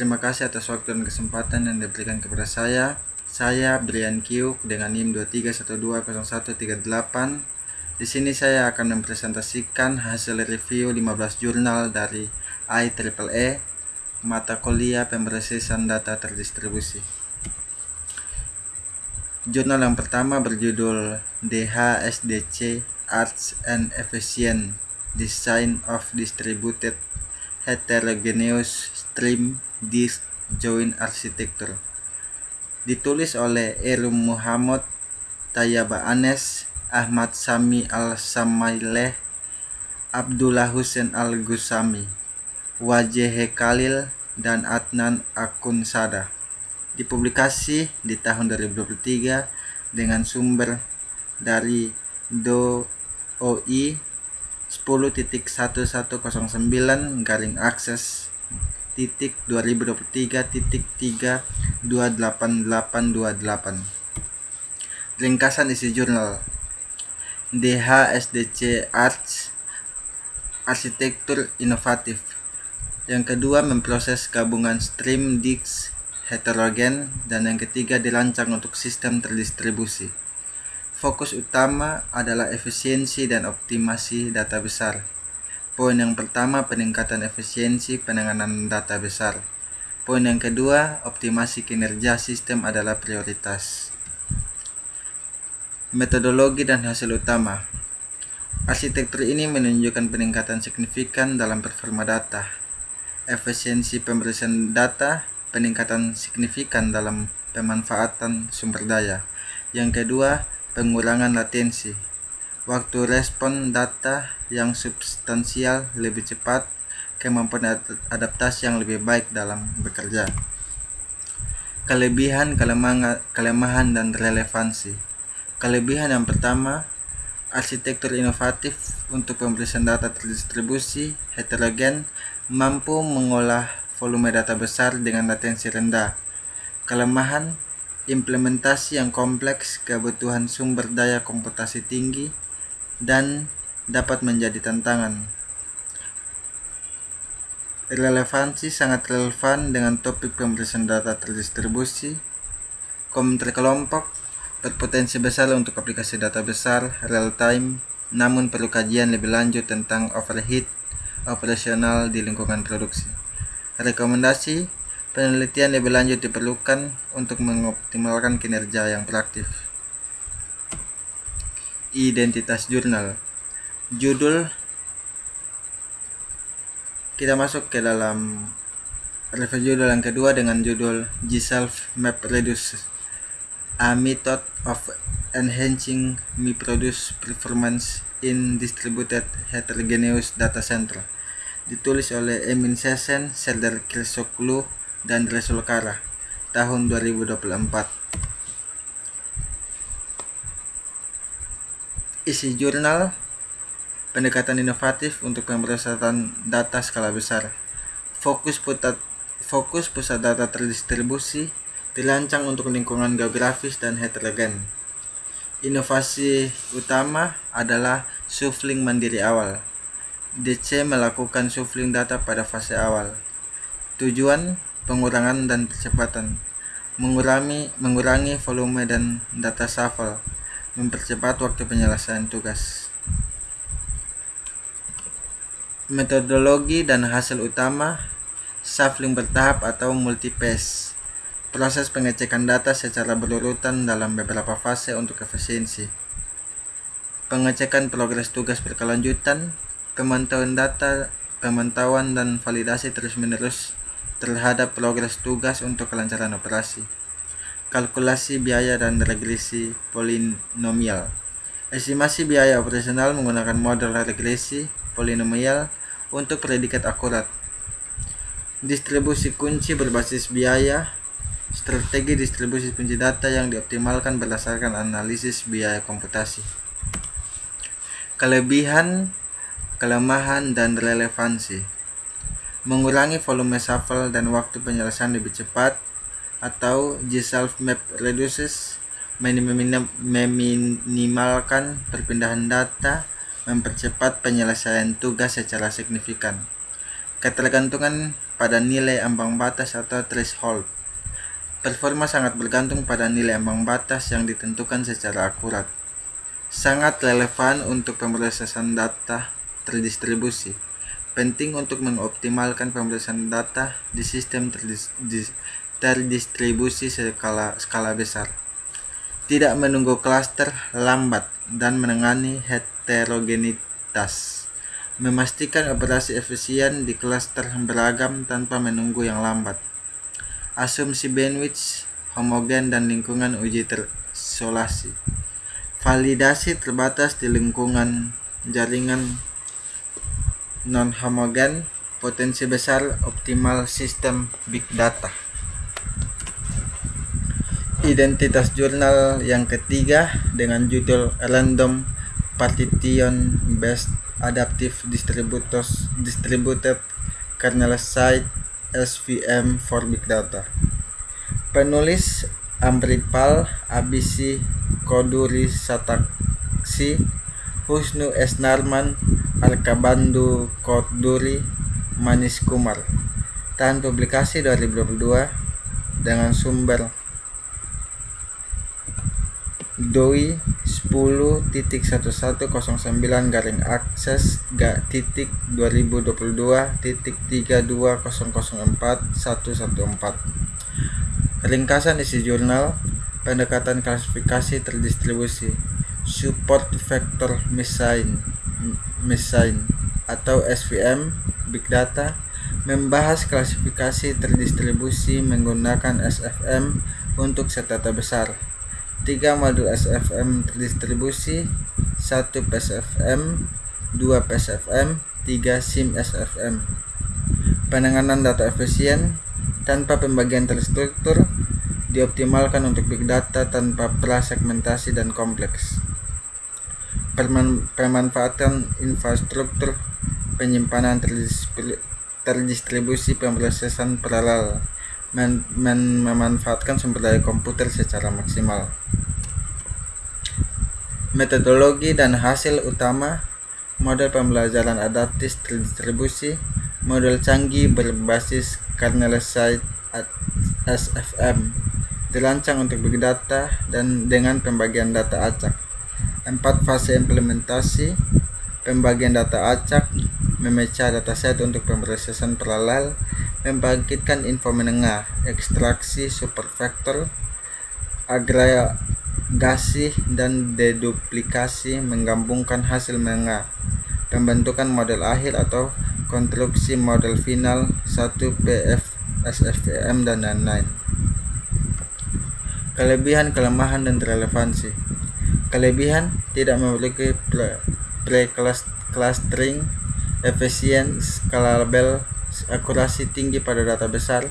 Terima kasih atas waktu dan kesempatan yang diberikan kepada saya. Saya Brian Kiuk dengan NIM 23120138. Di sini saya akan mempresentasikan hasil review 15 jurnal dari IEEE mata kuliah pemrosesan data terdistribusi. Jurnal yang pertama berjudul DHSDC Arts and Efficient Design of Distributed Heterogeneous Stream Disk Joint Architecture, ditulis oleh Erum Muhammad, Tayyaba Anes, Ahmad Sami Al-Samaileh, Abdullah Hussein Al-Gusami, Wajehe Khalil, dan Adnan Akunsada. Dipublikasi di tahun 2023 dengan sumber dari DOI 10.11.2023.3.28828. Ringkasan isi jurnal: DHSDC Arts Arsitektur inovatif. Yang kedua, memproses gabungan stream disk heterogen, dan yang ketiga dirancang untuk sistem terdistribusi. Fokus utama adalah efisiensi dan optimasi data besar. Poin yang pertama, peningkatan efisiensi penanganan data besar. Poin yang kedua, optimasi kinerja sistem adalah prioritas. Metodologi dan hasil utama. Arsitektur ini menunjukkan peningkatan signifikan dalam performa data, efisiensi pemrosesan data, peningkatan signifikan dalam pemanfaatan sumber daya. Yang kedua, pengurangan latensi, waktu respon data yang substansial lebih cepat, kemampuan adaptasi yang lebih baik dalam bekerja. Kelebihan, kelemahan, dan relevansi. Kelebihan yang pertama, arsitektur inovatif untuk pemrosesan data terdistribusi heterogen mampu mengolah volume data besar dengan latensi rendah. Kelemahan, implementasi yang kompleks, kebutuhan sumber daya komputasi tinggi, dan dapat menjadi tantangan. Relevansi sangat relevan dengan topik pemrosesan data terdistribusi. Komentar kelompok: berpotensi besar untuk aplikasi data besar real time, namun perlu kajian lebih lanjut tentang overhead operasional di lingkungan produksi. Rekomendasi: penelitian lebih lanjut diperlukan untuk mengoptimalkan kinerja yang proaktif. Identitas jurnal. Judul. Kita masuk ke dalam review judul yang kedua dengan judul G-Self Map Reduce, a method of enhancing MIPRODUCE performance in distributed heterogeneous data center. Ditulis oleh Emin Sesen, Serdar Kirsoklu, dan Resulkara, tahun 2024. Isi jurnal: pendekatan inovatif untuk pemrosesan data skala besar. Fokus pusat data terdistribusi dirancang untuk lingkungan geografis dan heterogen. Inovasi utama adalah shuffling mandiri awal. DC melakukan shuffling data pada fase awal. Tujuan: pengurangan dan percepatan, mengurangi volume dan data shuffle, mempercepat waktu penyelesaian tugas. Metodologi dan hasil utama: shuffling bertahap atau multi-phase, proses pengecekan data secara berurutan dalam beberapa fase untuk efisiensi. Pengecekan progres tugas berkelanjutan, pemantauan dan validasi terus-menerus terhadap progres tugas untuk kelancaran operasi. Kalkulasi biaya dan regresi polinomial. Estimasi biaya operasional menggunakan model regresi polinomial untuk predikat akurat. Distribusi kunci berbasis biaya, strategi distribusi kunci data yang dioptimalkan berdasarkan analisis biaya komputasi. Kelebihan, kelemahan, dan relevansi. Mengurangi volume shuffle dan waktu penyelesaian lebih cepat, atau G-Self Map Reduces, meminimalkan perpindahan data, mempercepat penyelesaian tugas secara signifikan. Ketergantungan pada nilai ambang batas atau threshold. Performa sangat bergantung pada nilai ambang batas yang ditentukan secara akurat. Sangat relevan untuk pemrosesan data terdistribusi. Penting untuk mengoptimalkan pemrosesan data di sistem terdistribusi skala besar. Tidak menunggu klaster lambat dan menangani heterogenitas. Memastikan operasi efisien di klaster beragam tanpa menunggu yang lambat. Asumsi bandwidth homogen dan lingkungan uji terisolasi. Validasi terbatas di lingkungan jaringan non-homogen. Potensi besar optimal sistem big data. Identitas jurnal yang ketiga dengan judul Random Partition Based Adaptive Distributed Kernel Site SVM for Big Data. Penulis Amripal Abisi Koduri Sataksi, Husnu S. Narman, Arkabandu Koduri, Manish Kumar. Tahun publikasi 2022 dengan sumber DOI 10.1.9-akses.2022.32.004.114. Ringkasan isi jurnal, pendekatan klasifikasi terdistribusi, support vector machine atau SVM, Big Data, membahas klasifikasi terdistribusi menggunakan SFM untuk set data besar. 3 modul SFM terdistribusi, 1 PSFM, 2 PSFM, 3 SIM SFM. Penanganan data efisien tanpa pembagian terstruktur dioptimalkan untuk big data tanpa prasegmentasi dan kompleks. Pemanfaatan infrastruktur penyimpanan terdistribusi pemrosesan paralel, memanfaatkan sumber daya komputer secara maksimal. Metodologi dan hasil utama model pembelajaran adaptif terdistribusi, model canggih berbasis kernel site SFM, dirancang untuk big data dan dengan pembagian data acak. 4 fase implementasi: pembagian data acak, memecah dataset untuk pemrosesan paralel, membangkitkan info menengah, ekstraksi supervektor, agregasi dan deduplikasi, menggabungkan hasil menengah, pembentukan model akhir atau konstruksi model final 1 PF SFM dan lain-lain. Kelebihan, kelemahan, dan relevansi. Kelebihan: tidak memiliki pre-clustering, efisien, scalable, akurasi tinggi pada data besar,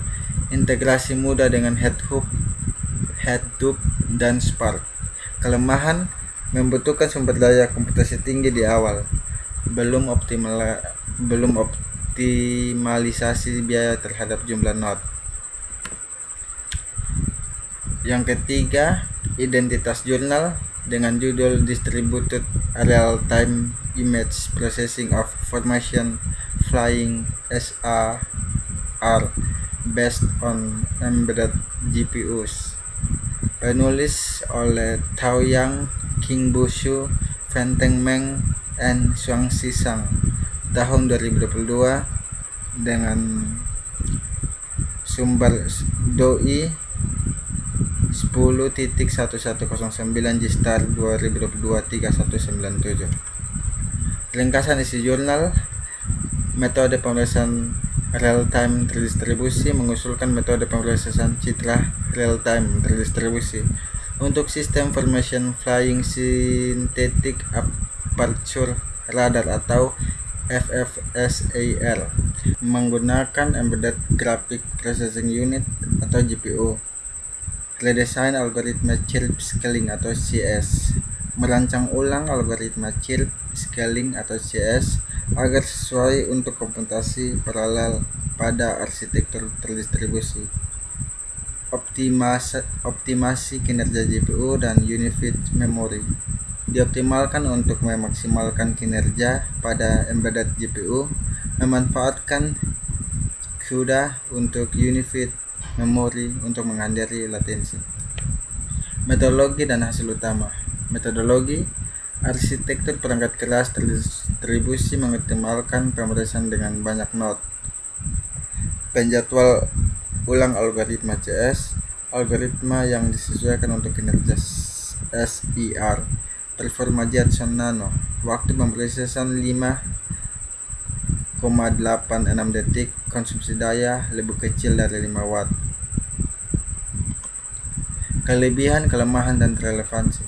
integrasi mudah dengan Hadoop dan Spark. Kelemahan: membutuhkan sumber daya komputasi tinggi di awal, belum optimalisasi biaya terhadap jumlah node. Yang ketiga, identitas jurnal dengan judul Distributed Real-Time Image Processing of Formation Flying SAR Based on Embedded GPUs. Penulis oleh Taoyang, Qingbu Xu, Fenteng Meng, and Xuangxi Zhang. Tahun 2022 dengan sumber DOI 10.1109 Gstar 2022-3197. Ringkasan isi jurnal, metode pemrosesan real-time terdistribusi mengusulkan metode pemrosesan citra real-time terdistribusi untuk sistem Formation Flying Synthetic Aperture Radar atau FFSAR menggunakan Embedded Graphic Processing Unit atau GPU. Redesign algoritma chirp scaling atau CS, merancang ulang algoritma chirp scaling atau CS agar sesuai untuk komputasi paralel pada arsitektur terdistribusi. Optimasi kinerja GPU dan Unified Memory dioptimalkan untuk memaksimalkan kinerja pada embedded GPU, memanfaatkan CUDA untuk Unified Memory untuk menghindari latensi. Metodologi dan hasil utama. Metodologi, arsitektur perangkat keras terdistribusi mengoptimalkan pemrosesan dengan banyak node. Penjadwal ulang algoritma CS, algoritma yang disesuaikan untuk kinerja SIR. Performa Jetson Nano, waktu pemrosesan 5,86 detik, konsumsi daya lebih kecil dari 5 watt. Kelebihan, kelemahan, dan relevansi.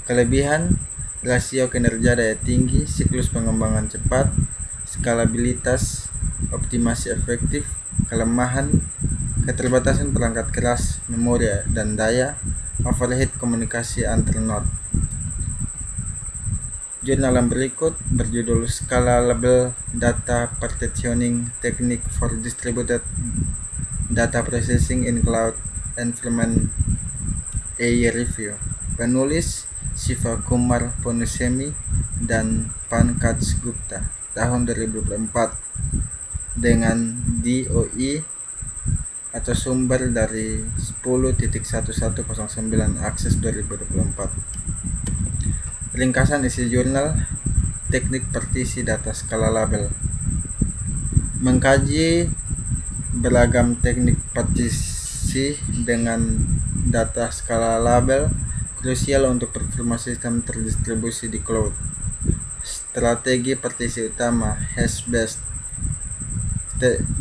Kelebihan, rasio kinerja daya tinggi, siklus pengembangan cepat, skalabilitas, optimasi efektif. Kelemahan, keterbatasan perangkat keras, memori dan daya, overhead komunikasi antar node. Jurnal yang berikut berjudul Scalable Data Partitioning Technique for Distributed Data Processing in Cloud Environment, a review. Penulis Shiva Kumar Ponusemi dan Pankaj Gupta, tahun 2024, dengan DOI atau sumber dari 10.1109 akses 2024. Ringkasan isi jurnal, teknik partisi data scalable. Mengkaji beragam teknik partisi dengan data scalable krusial untuk performa sistem terdistribusi di cloud. Strategi partisi utama, hash-based.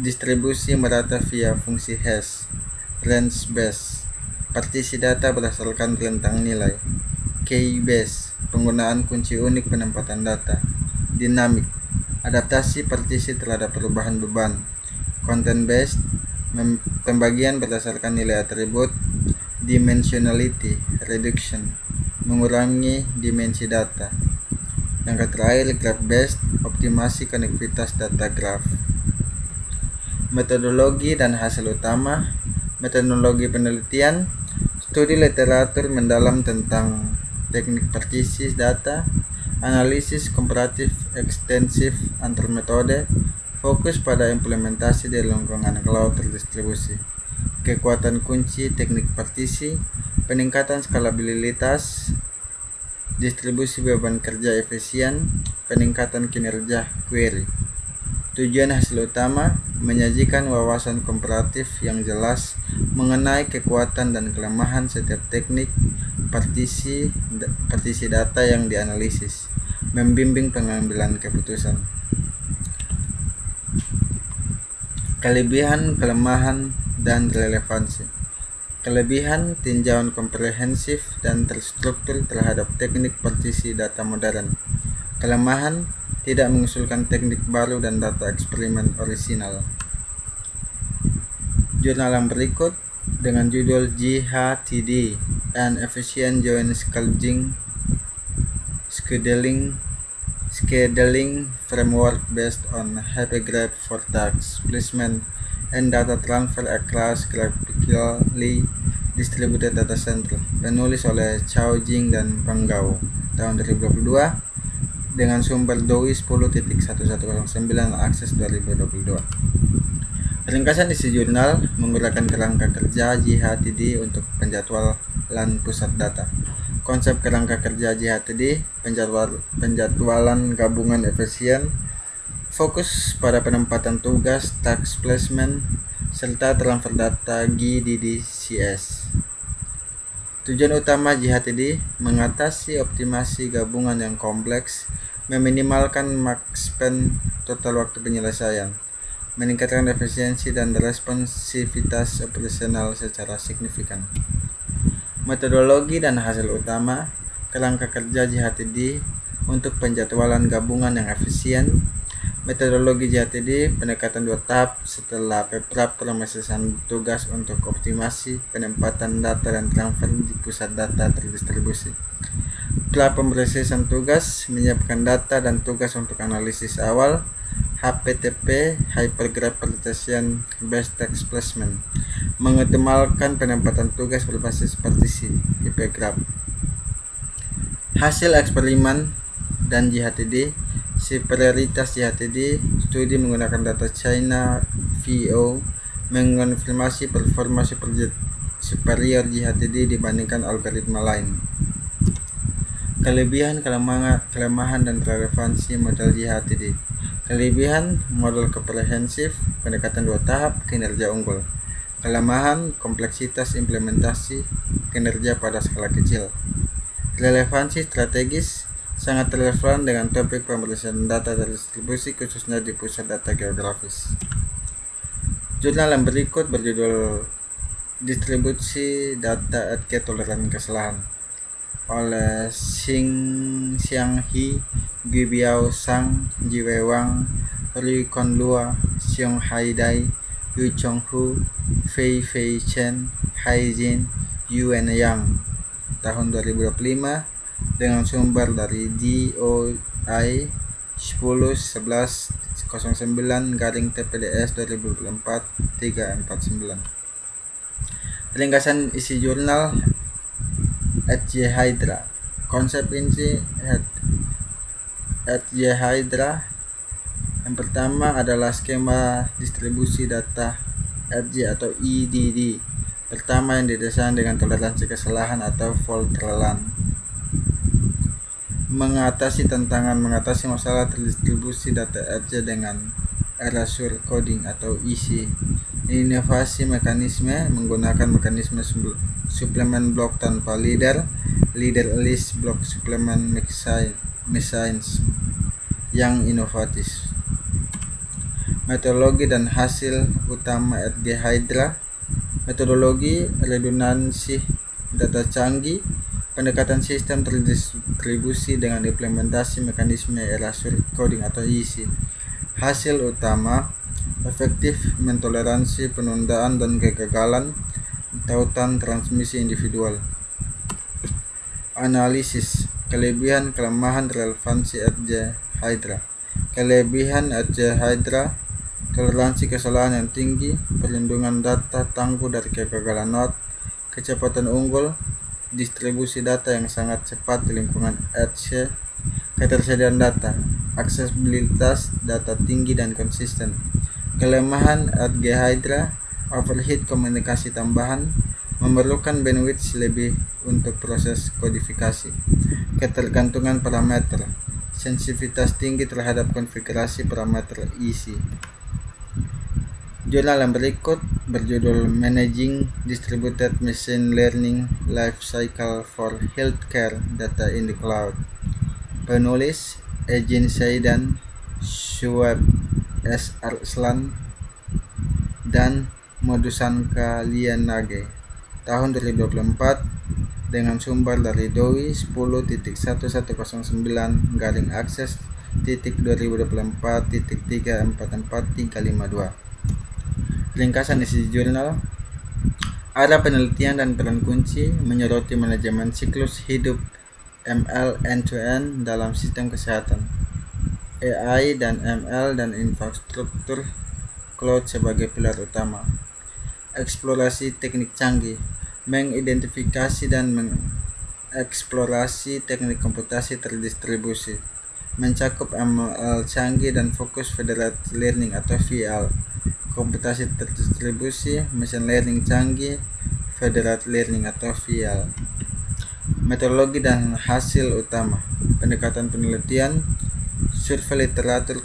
Distribusi merata via fungsi hash. Range-based. Partisi data berdasarkan rentang nilai. Key-based, penggunaan kunci unik penempatan data. Dinamik, adaptasi partisi terhadap perubahan beban. Content-based, pembagian berdasarkan nilai atribut. Dimensionality reduction, mengurangi dimensi data. Yang terakhir, graph-based, optimasi konektivitas data graph. Metodologi dan hasil utama. Metodologi penelitian, studi literatur mendalam tentang teknik partisi data, analisis komparatif ekstensif antar metode, fokus pada implementasi di lingkungan cloud terdistribusi. Kekuatan kunci teknik partisi, peningkatan skalabilitas, distribusi beban kerja efisien, peningkatan kinerja query. Tujuan hasil utama, menyajikan wawasan komparatif yang jelas mengenai kekuatan dan kelemahan setiap teknik partisi data yang dianalisis, membimbing pengambilan keputusan. Kelebihan, kelemahan, dan relevansi. Kelebihan, tinjauan komprehensif dan terstruktur terhadap teknik partisi data modern. Kelemahan, tidak mengusulkan teknik baru dan data eksperimen orisinal. Jurnal yang berikut dengan judul GHTD, An Efficient Joint Scheduling Framework Based on Hypergraph for Task Placement and Data Transfer Across Graphically Distributed Data Center. Penulis oleh Chao Jing dan Panggao, tahun 2022, dengan sumber DOI 10.1109 akses 2022. Ringkasan isi jurnal, menggunakan kerangka kerja GHTD untuk penjadwalan pusat data. Konsep kerangka kerja GHTD, penjadwalan gabungan efisien, fokus pada penempatan tugas, task placement, serta transfer data GDDCS. Tujuan utama GHTD, mengatasi optimasi gabungan yang kompleks, meminimalkan max span total waktu penyelesaian, meningkatkan efisiensi dan responsivitas operasional secara signifikan. Metodologi dan hasil utama, kerangka kerja GHTD untuk penjadwalan gabungan yang efisien. Metodologi GHTD, pendekatan 2 tahap setelah pemrosesan tugas untuk optimasi penempatan data dan transfer di pusat data terdistribusi. Setelah pemrosesan tugas, menyiapkan data dan tugas untuk analisis awal. HPTP, Hypergraph Partition Based Text Placement, mengoptimalkan penempatan tugas berbasis partisi hypergraph. Hasil eksperimen dan GHTD, superioritas GHTD, studi menggunakan data China VO mengonfirmasi performa superior JHTD dibandingkan algoritma lain. Kelebihan, kelemahan, dan relevansi model JHTD. Kelebihan, model komprehensif, pendekatan 2 tahap, kinerja unggul. Kelemahan, kompleksitas implementasi, kinerja pada skala kecil. Relevansi strategis, sangat relevan dengan topik pemeriksaan data terdistribusi khususnya di pusat data geografis. Jurnal yang berikut berjudul Distribusi Data at Toleran Kesalahan oleh Xianghe, Guibiao Zhang, Jiwei Wang, Rui Konlua, Xiong Haidai, Yu Chonghu, Fei Chen, Haijin, Yuan Yang tahun 2025 dengan sumber dari DOI 10.11.09/TPDS 2024-349. Ringkasan isi jurnal Hydra. Konsep inti Hydra yang pertama adalah skema distribusi data Edge atau EDD pertama yang didesain dengan toleransi kesalahan atau fault tolerant. Mengatasi masalah terdistribusi data Edge dengan erasure coding atau EC. Inovasi mekanisme menggunakan mekanisme suplemen blok tanpa leader list block suplemen machines yang inovatif. Metodologi dan hasil utama Edge Hydra. Metodologi, redundansi data canggih, pendekatan sistem terdistribusi dengan implementasi mekanisme erasure coding atau EC. Hasil utama, efektif mentoleransi penundaan dan kegagalan tautan transmisi individual. Analisis, kelebihan, kelemahan, relevansi Edge Hydra. Kelebihan Edge Hydra, toleransi kesalahan yang tinggi, perlindungan data tangguh dari kegagalan node, kecepatan unggul, distribusi data yang sangat cepat di lingkungan Edge, ketersediaan data, aksesibilitas data tinggi dan konsisten. Kelemahan Edge Hydra, overhead komunikasi tambahan, memerlukan bandwidth lebih untuk proses kodifikasi, ketergantungan parameter, sensitivitas tinggi terhadap konfigurasi parameter EC. Jurnal yang berikut berjudul Managing Distributed Machine Learning Life Cycle for Healthcare Data in the Cloud. Penulis Ejin Saidan, Shuaib S. Arslan, dan Modusanka Lianage tahun 2024 dengan sumber dari DOI 10.11.9/access.2024.344.352. Ringkasan isi jurnal. Arah penelitian dan peran kunci menyoroti manajemen siklus hidup ML end-to-end dalam sistem kesehatan, AI dan ML dan infrastruktur cloud sebagai pilar utama. Eksplorasi teknik canggih, mengidentifikasi dan mengeksplorasi teknik komputasi terdistribusi, mencakup ML canggih dan fokus federated learning atau VL, komputasi terdistribusi, machine learning canggih, federated learning atau VL. Metodologi dan hasil utama, pendekatan penelitian, survei literatur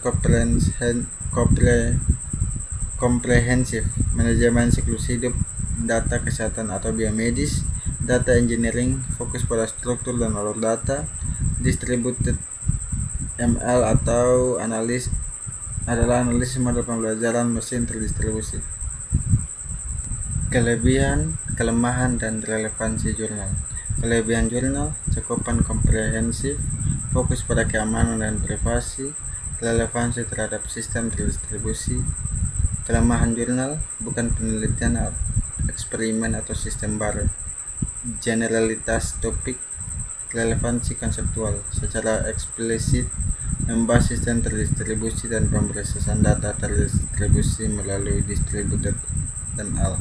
komprehensif, manajemen siklus hidup, data kesehatan atau biomedis, data engineering, fokus pada struktur dan alur data, distributed ML atau analisis model pembelajaran mesin terdistribusi. Kelebihan, kelemahan, dan relevansi jurnal. Kelebihan jurnal, cakupan komprehensif, fokus pada keamanan dan privasi, relevansi terhadap sistem terdistribusi. Kelemahan jurnal, bukan penelitian, eksperimen atau sistem baru. Generalitas topik, relevansi konseptual, secara eksplisit membahas sistem terdistribusi dan pemrosesan data terdistribusi melalui distributed ML.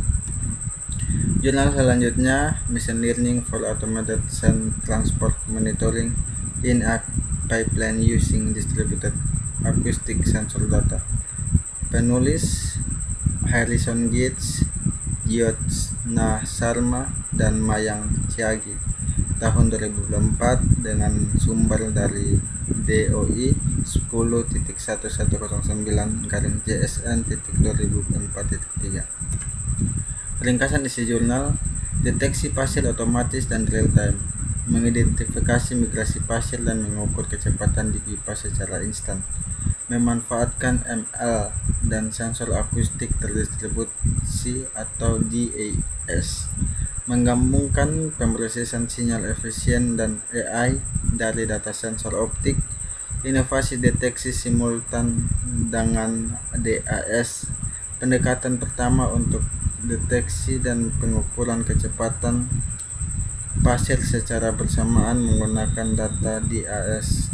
Jurnal selanjutnya, Machine Learning for Automated Sand Transport Monitoring in a Pipeline Using Distributed Acoustic Sensor Data. Penulis Harrison Gates, Yotna Sharma, dan Mayang Tyagi tahun 2024 dengan sumber dari DOI 10.1109-JSN.2004.3. Ringkasan isi jurnal: deteksi pasir otomatis dan real time, mengidentifikasi migrasi pasir dan mengukur kecepatan di pipa secara instan, memanfaatkan ML dan sensor akustik terdistribusi atau DAS, menggabungkan pemrosesan sinyal efisien dan AI dari data sensor optik, inovasi deteksi simultan dengan DAS, pendekatan pertama untuk deteksi dan pengukuran kecepatan pasir secara bersamaan menggunakan data DAS.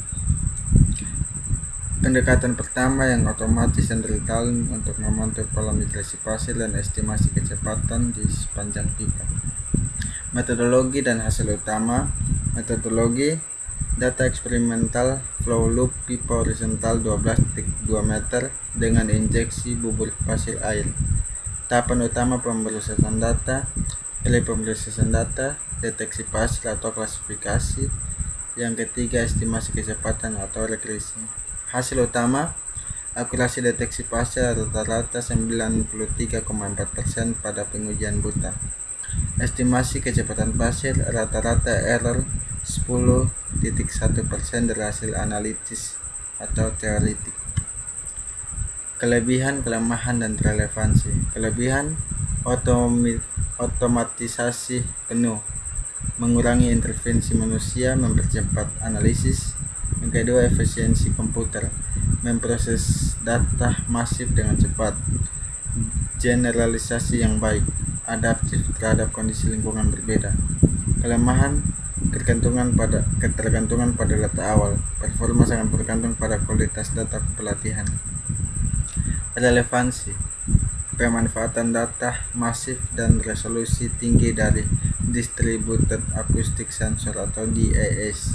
Pendekatan pertama yang otomatis dan real time untuk memantau pola migrasi pasir dan estimasi kecepatan di sepanjang pipa. Metodologi dan hasil utama. Metodologi: data eksperimental flow loop pipa horizontal 12.2 meter dengan injeksi bubur pasir air. Tahapan utama pemrosesan data: pemrosesan data, deteksi pasir atau klasifikasi. Yang ketiga, estimasi kecepatan atau regresi. Hasil utama: akurasi deteksi pasir rata-rata 93,4% pada pengujian buta. Estimasi kecepatan pasir rata-rata error 10.1% dari hasil analitis atau teoretik. Kelebihan, kelemahan, dan relevansi. Kelebihan: otomatisasi penuh, mengurangi intervensi manusia, mempercepat analisis. Yang kedua, efisiensi komputer, memproses data masif dengan cepat. Generalisasi yang baik, adaptif terhadap kondisi lingkungan berbeda. Kelemahan: ketergantungan pada data awal. Performa sangat bergantung pada kualitas data pelatihan. Relevansi: pemanfaatan data masif dan resolusi tinggi dari Distributed Acoustic Sensor atau DAS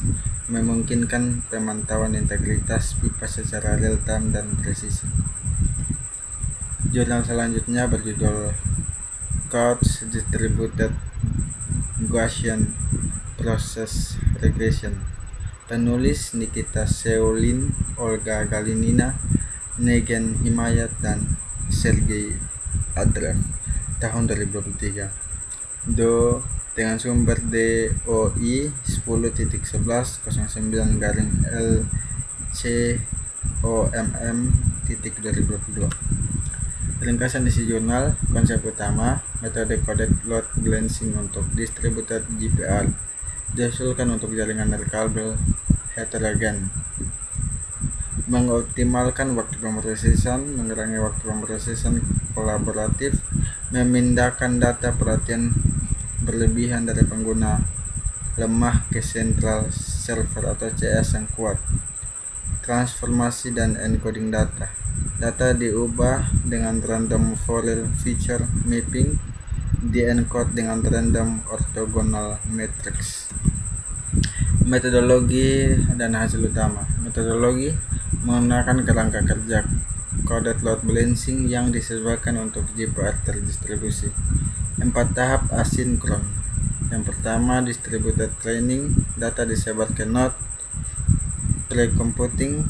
memungkinkan pemantauan integritas pipa secara real time dan presisi. Jurnal selanjutnya berjudul Codes Distributed Gaussian Process Regression. Penulis Nikita Seulin, Olga Galinina, Negen Himayat, dan Sergei Adrev tahun 2023. Dengan sumber DOI 10.11-LCOMM.2022. Ringkasan isi jurnal. Konsep utama: metode coded load balancing untuk distributed GPR diusulkan untuk jaringan nirkabel heterogen, mengoptimalkan waktu pemrosesan, mengurangi waktu pemrosesan kolaboratif, memindahkan data perhatian berlebihan dari pengguna lemah ke central server atau CS yang kuat. Transformasi dan encoding data. Data diubah dengan random Fourier feature mapping, diencode dengan random orthogonal matrix. Metodologi dan hasil utama. Metodologi: menggunakan kerangka kerja coded load balancing yang disesuaikan untuk GPR terdistribusi. 4 tahap asinkron. Yang pertama, distributed training, data disebar ke node. Pre-computing,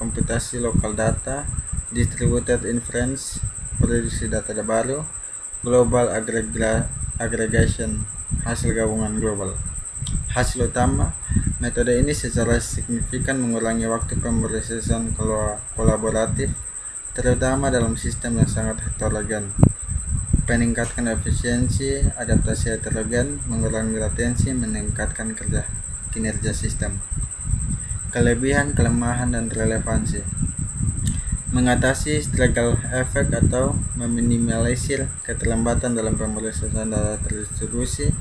komputasi lokal data. Distributed inference, produksi data baru. Global aggregation, hasil gabungan global. Hasil utama: metode ini secara signifikan mengurangi waktu pemrosesan kolaboratif, terutama dalam sistem yang sangat heterogen. Meningkatkan efisiensi, adaptasi heterogen, mengurangi latensi, meningkatkan kinerja sistem. Kelebihan, kelemahan, dan relevansi: mengatasi struggle effect atau meminimalisir keterlambatan dalam pemrosesan data terdistribusi.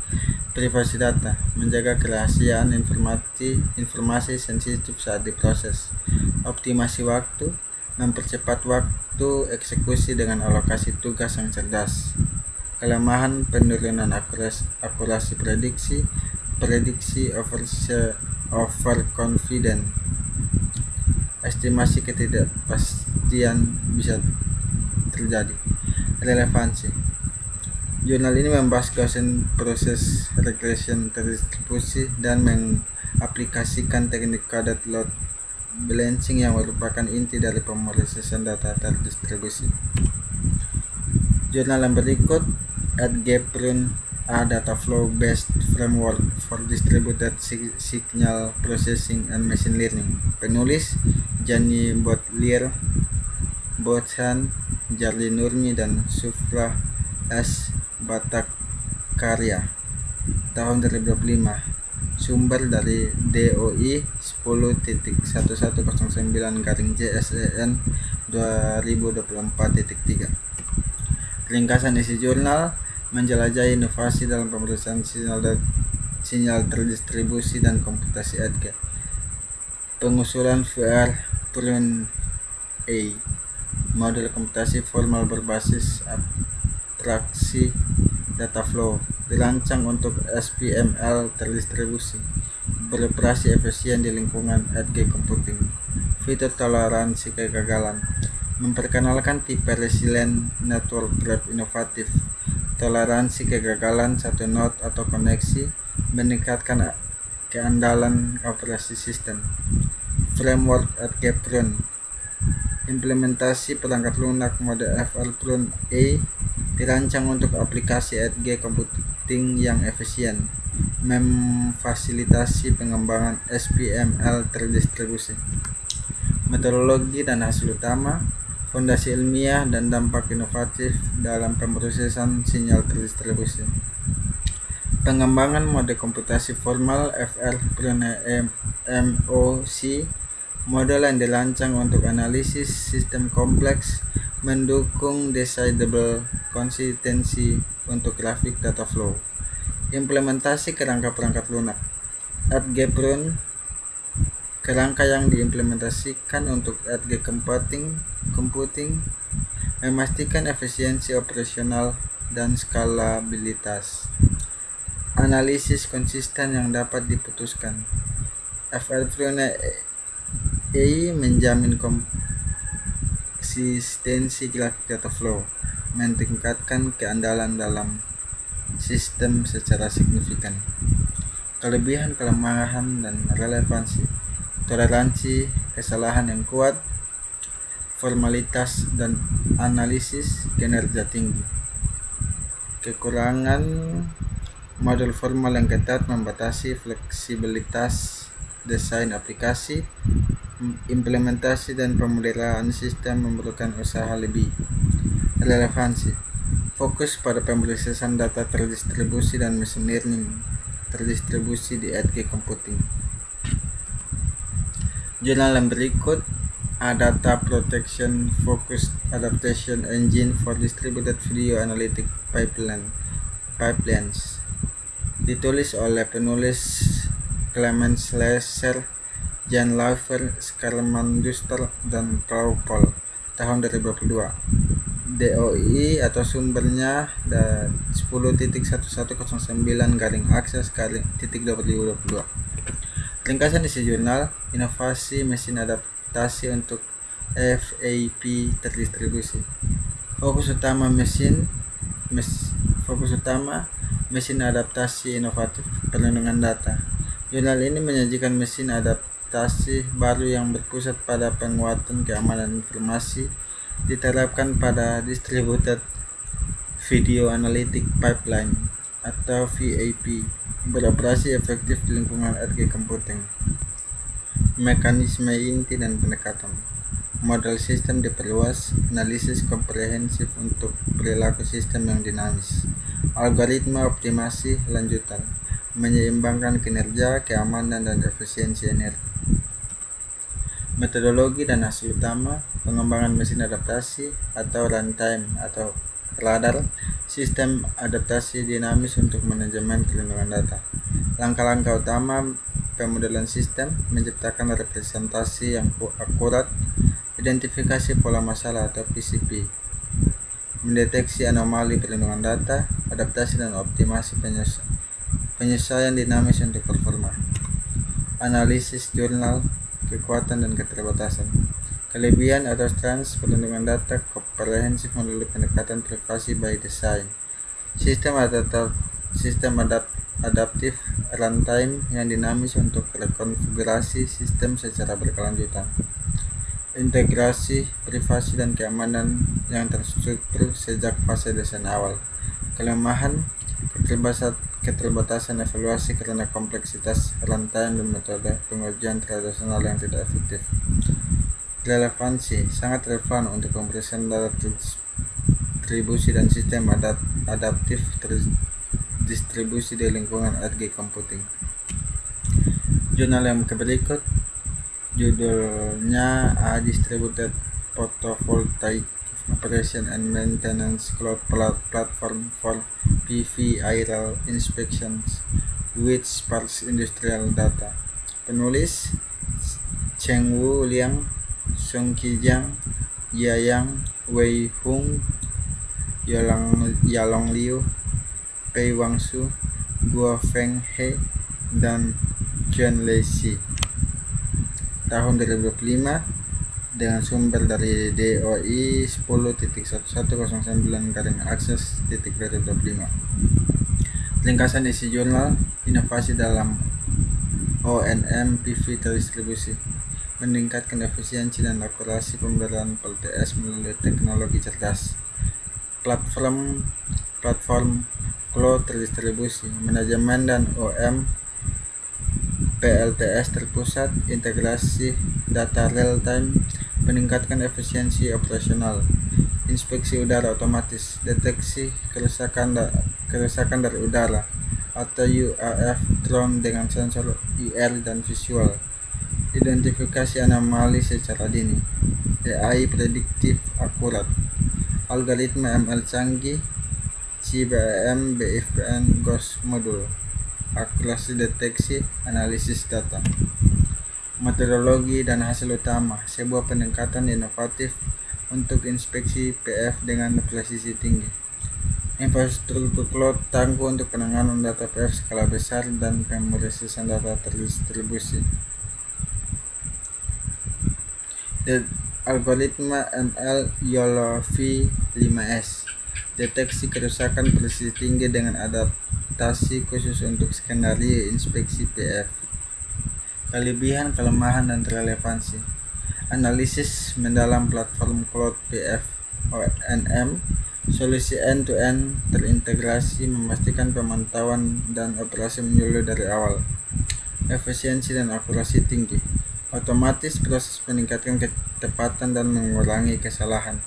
Privasi data, menjaga kerahasiaan informasi sensitif saat diproses. Optimasi waktu, mempercepat waktu eksekusi dengan alokasi tugas yang cerdas. Kelemahan, penurunan akurasi prediksi overconfident, estimasi ketidakpastian bisa terjadi. Relevansi. Jurnal ini membahas proses regression terdistribusi dan mengaplikasikan teknik coded load balancing yang merupakan inti dari pemrosesan data terdistribusi. Jurnal yang berikut, AdGPRUN, a data flow based framework for distributed signal processing and machine learning. Penulis Jani Botlier, Bothan, Jarli Nurmi, dan Sufra S. Bhattacharya, tahun 2025. Sumber dari DOI 10.1109-JSEN 2024.3. Ringkasan isi jurnal: menjelajahi inovasi dalam pemrosesan sinyal terdistribusi dan komputasi EDGE. Pengusulan VR Prun A, model komputasi formal berbasis abstraksi data flow, dirancang untuk SPML terdistribusi, beroperasi efisien di lingkungan edge computing. Fitur toleransi kegagalan, memperkenalkan tipe resilient network graph inovatif. Toleransi kegagalan satu node atau koneksi, meningkatkan keandalan operasi sistem. Framework AdGPRUN, implementasi perangkat lunak mode FL-Prun A, dirancang untuk aplikasi edge computing yang efisien, memfasilitasi pengembangan SPML terdistribusi. Metodologi dan hasil utama, fondasi ilmiah dan dampak inovatif dalam pemrosesan sinyal terdistribusi. Pengembangan mode komputasi formal FR-Prun MOC, model yang dirancang untuk analisis sistem kompleks, mendukung decidable konsistensi untuk grafik data flow. Implementasi kerangka perangkat lunak. AdGPRUN, kerangka yang diimplementasikan untuk edge computing, memastikan efisiensi operasional dan skalabilitas. Analisis konsisten yang dapat diputuskan. FR-Prun A menjamin konsistensi grafik data flow, meningkatkan keandalan dalam sistem secara signifikan. Kelebihan, kelemahan, dan relevansi. Toleransi kesalahan yang kuat, formalitas dan analisis kinerja tinggi. Kekurangan, model formal yang ketat membatasi fleksibilitas desain aplikasi, implementasi dan pemeliharaan sistem memerlukan usaha lebih. Relevansi, fokus pada pemrosesan data terdistribusi dan machine learning terdistribusi di edge computing. Jurnal yang berikut, A Data Protection Focused Adaptation Engine for Distributed Video Analytic Pipelines, ditulis oleh penulis Clemens Lesser, Jan Laufer, Skarmanduster, dan Paul, tahun 2022. DOI atau sumbernya 10.1109-akses-2022. Ringkasan isi jurnal: inovasi mesin adaptasi untuk FAP terdistribusi. Fokus utama mesin adaptasi inovatif perlindungan data. Jurnal ini menyajikan mesin adaptasi baru yang berpusat pada penguatan keamanan informasi, diterapkan pada Distributed Video Analytic Pipeline atau VAP, beroperasi efektif di lingkungan edge computing. Mekanisme inti dan pendekatan. Model sistem diperluas, analisis komprehensif untuk perilaku sistem yang dinamis. Algoritma optimasi lanjutan, menyeimbangkan kinerja, keamanan, dan efisiensi energi. Metodologi dan hasil utama, pengembangan mesin adaptasi atau runtime atau radar, sistem adaptasi dinamis untuk manajemen perlindungan data. Langkah-langkah utama pemodelan sistem: menciptakan representasi yang akurat, identifikasi pola masalah atau PCP, mendeteksi anomali perlindungan data, adaptasi dan optimasi penyesuaian dinamis untuk performa. Analisis jurnal, kekuatan dan keterbatasan. Kelebihan atau strengths perlindungan data komprehensif melalui pendekatan privasi by design. Sistem adaptif runtime yang dinamis untuk rekonfigurasi sistem secara berkelanjutan. Integrasi privasi dan keamanan yang terstruktur sejak fase desain awal. Kelemahan keterbatasan evaluasi karena kompleksitas runtime dan metode pengujian tradisional yang tidak efektif. Relevansi sangat relevan untuk pemeriksaan data distribusi dan sistem adaptif terdistribusi di lingkungan edge computing. Jurnal yang berikut judulnya A Distributed Photovoltaic Operation and Maintenance Cloud Platform for PV Aerial Inspections with Sparse Industrial Data. Penulis Chengwu Liang, Songqijiang, Yayang, Wei Hung, Yalong Liu, Pei Wangsu, Guo Feng He, dan Qian Leixi. Tahun 2025 dengan sumber dari DOI 10.1109-akses.2025. Ringkasan isi jurnal inovasi dalam ONM PV terdistribusi, meningkatkan efisiensi dan akurasi pemberian PLTS melalui teknologi cerdas. Platform cloud terdistribusi, manajemen dan OM PLTS terpusat, integrasi data real time, meningkatkan efisiensi operasional. Inspeksi udara otomatis, deteksi kerusakan dari udara atau UAF drone dengan sensor IR dan visual. Identifikasi anomali secara dini. AI prediktif akurat. Algoritma ML canggih, CBM, BFPN, GOS modul. Akurasi deteksi, analisis data. Metodologi dan hasil utama, sebuah pendekatan inovatif untuk inspeksi PF dengan presisi tinggi. Infrastruktur cloud tangguh untuk penanganan data PF skala besar dan pemrosesan data terdistribusi. Algoritma ML YOLO V5S, deteksi kerusakan presisi tinggi dengan adaptasi khusus untuk skenario inspeksi PF. Kelebihan, kelemahan, dan relevansi. Analisis mendalam platform cloud PF ONM, solusi end-to-end terintegrasi memastikan pemantauan dan operasi menyeluruh dari awal. Efisiensi dan akurasi tinggi, otomatis proses meningkatkan kecepatan dan mengurangi kesalahan.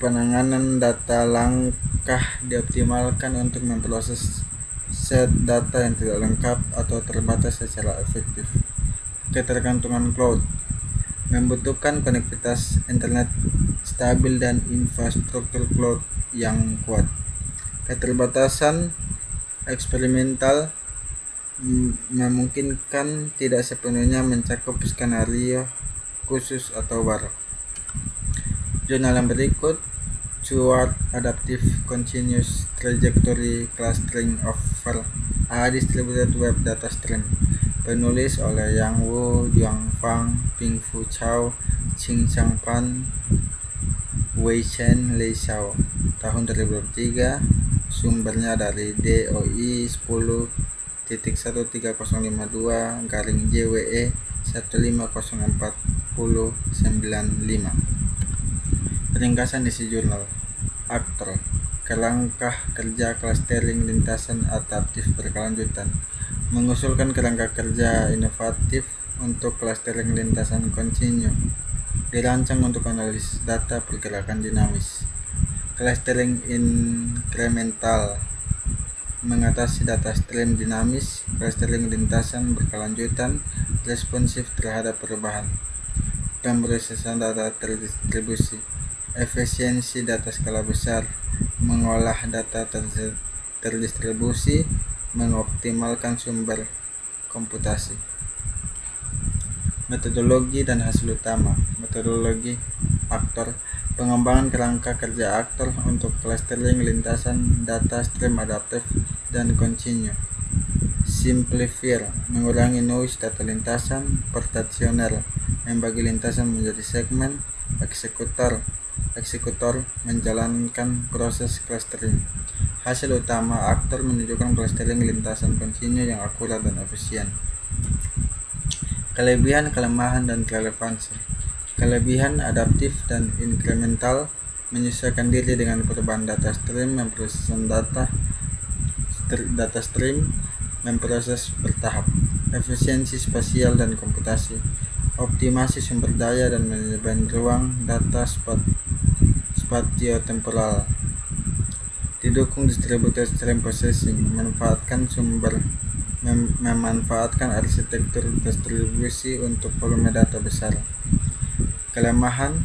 Penanganan data langkah dioptimalkan untuk memproses set data yang tidak lengkap atau terbatas secara efektif. Ketergantungan cloud membutuhkan konektivitas internet stabil dan infrastruktur cloud yang kuat. Keterbatasan eksperimental memungkinkan tidak sepenuhnya mencakup skenario khusus atau baru. Jurnal yang berikut Toward Adaptive Continuous Trajectory Clustering over a Distributed Web Data Stream. Penulis oleh Yang Wu, Yuan Fang, Pingfu Chao, Qing Changpan, Wei Chen Lei Xiao. Tahun 2023, sumbernya dari DOI 10.13052-JWE 1504095. Ringkasan isi jurnal. Aktor, kerangka kerja clustering lintasan adaptif berkelanjutan, mengusulkan kerangka kerja inovatif untuk clustering lintasan kontinu, dirancang untuk analisis data pergerakan dinamis. Clustering incremental, mengatasi data stream dinamis, clustering lintasan berkelanjutan, responsif terhadap perubahan. Pemrosesan data terdistribusi, efisiensi data skala besar, mengolah data terdistribusi, mengoptimalkan sumber komputasi. Metodologi dan hasil utama. Metodologi aktor, pengembangan kerangka kerja aktor untuk clustering lintasan data stream adaptif dan kontinu. Simplifier, mengurangi noise data lintasan, portationer, membagi lintasan menjadi segmen, eksekutor menjalankan proses clustering. Hasil utama aktor menunjukkan clustering lintasan kontinu yang akurat dan efisien. Kelebihan, kelemahan, dan relevansi. Kelebihan adaptif dan inkremental, menyesuaikan diri dengan perubahan data stream, data stream memproses bertahap. Efisiensi spasial dan komputasi, optimasi sumber daya dan manajemen ruang data spatiotemporal. Didukung distributed stream processing, memanfaatkan arsitektur distribusi untuk volume data besar. Kelemahan,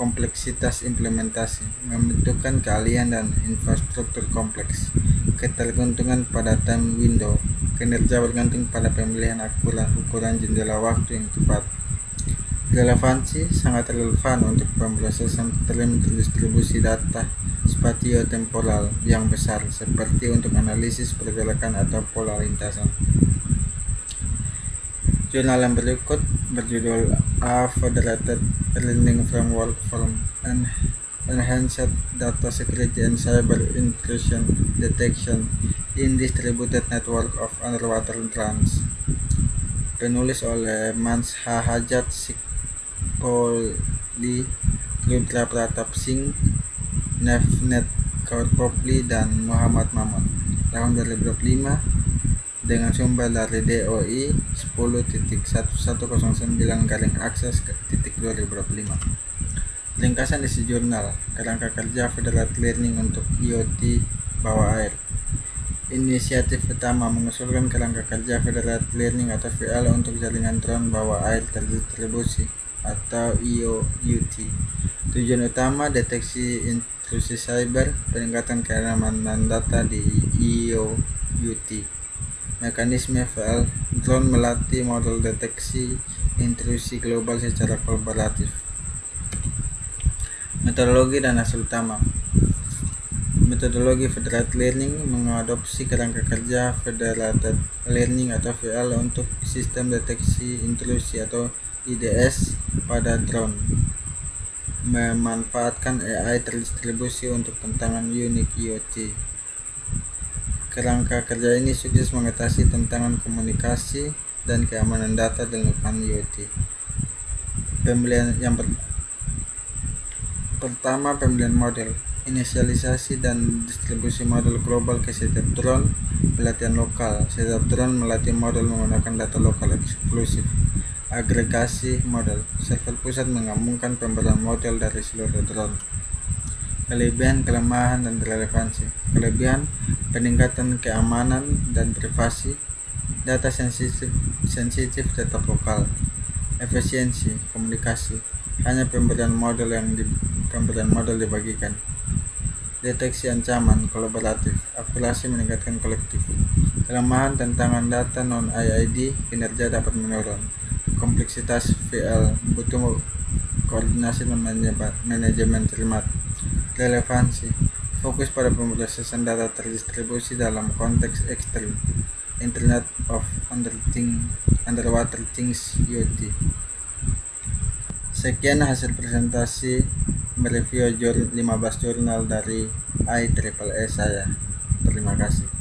kompleksitas implementasi, membutuhkan keahlian dan infrastruktur kompleks, ketergantungan pada time window, kinerja bergantung pada pemilihan ukuran jendela waktu yang tepat. Relevansi, sangat relevan untuk pemrosesan stream distribusi data spatiotemporal yang besar, seperti untuk analisis pergerakan atau pola lintasan. Jurnal yang berikut berjudul A Federated Learning Framework for Enhanced Data Security and Cyber Intrusion Detection in Distributed Network of Underwater Drones. Penulis oleh Mansha Hajat Sikpoli, Rudra Pratap Singh, Navneet Kaur Popli, dan Muhammad Mahmud. Tahun 2025 dengan sumber dari DOI 10.1109/akses.2025. Ringkasan isi jurnal, kerangka kerja Federated Learning untuk IoT bawah air. Inisiatif pertama mengusulkan kerangka kerja Federated Learning atau VL untuk jaringan drone bawah air terdistribusi atau IOUT. Tujuan utama deteksi intrusi cyber, peningkatan keamanan data di IOUT. Mekanisme VL, drone melatih model deteksi intrusi global secara kolaboratif. Metodologi dan hasil utama. Metodologi Federated Learning mengadopsi kerangka kerja Federated Learning atau VL untuk sistem deteksi intrusi atau IDS pada drone, memanfaatkan AI terdistribusi untuk tantangan unik IoT. Kerangka kerja ini sukses mengatasi tantangan komunikasi dan keamanan data dalam IoT. Pertama, pemilihan model, inisialisasi dan distribusi model global ke setiap drone. Pelatihan lokal, setiap drone melatih model menggunakan data lokal eksklusif. Agregasi model, server pusat menggabungkan pemberian model dari seluruh drone. Kelebihan, kelemahan, dan relevansi. Kelebihan, peningkatan keamanan dan privasi, data sensitif tetap lokal. Efisiensi, komunikasi, hanya pemberian model dibagikan. Deteksi ancaman, kolaboratif, akurasi meningkatkan kolektif. Kelemahan, tantangan data non-IID, kinerja dapat menurun. Kompleksitas VL, butuh koordinasi dan manajemen cermat. Relevansi, fokus pada pemrosesan data terdistribusi dalam konteks ekstrim, Internet of Underwater Things IoT. Sekian hasil presentasi mereview 15 jurnal dari IEEE saya. Terima kasih.